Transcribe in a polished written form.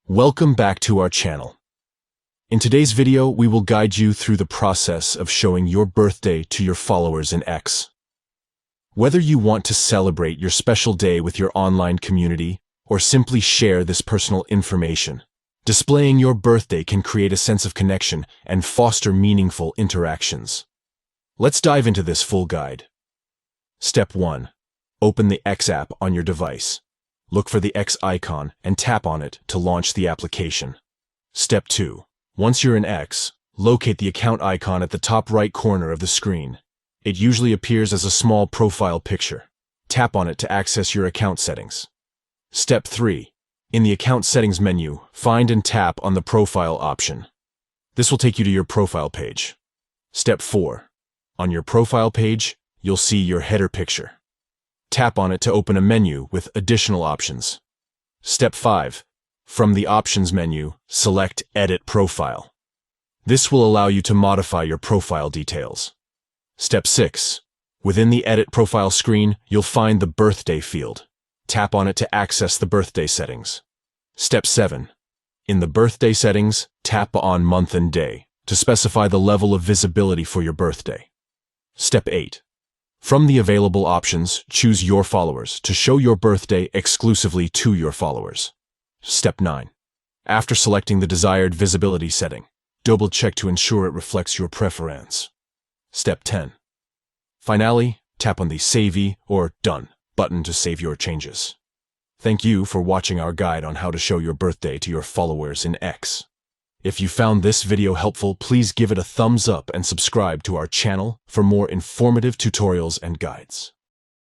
Welcome back to our channel. In today's video, we will guide you through the process of showing your birthday to your followers in X. Whether you want to celebrate your special day with your online community or simply share this personal information, displaying your birthday can create a sense of connection and foster meaningful interactions. Let's dive into this full guide. Step 1. Open the X app on your device. Look for the X icon and tap on it to launch the application. Step 2. Once you're in X, locate the account icon at the top right corner of the screen. It usually appears as a small profile picture. Tap on it to access your account settings. Step 3. In the account settings menu, find and tap on the profile option. This will take you to your profile page. Step 4. On your profile page, you'll see your header picture. Tap on it to open a menu with additional options. Step 5. From the Options menu, select Edit Profile. This will allow you to modify your profile details. Step 6. Within the Edit Profile screen, you'll find the Birthday field. Tap on it to access the birthday settings. Step 7. In the Birthday settings, tap on Month and Day to specify the level of visibility for your birthday. Step 8. From the available options, choose Your Followers to show your birthday exclusively to your followers. Step 9. After selecting the desired visibility setting, double-check to ensure it reflects your preference. Step 10. Finally, tap on the Save or Done button to save your changes. Thank you for watching our guide on how to show your birthday to your followers in X. If you found this video helpful, please give it a thumbs up and subscribe to our channel for more informative tutorials and guides.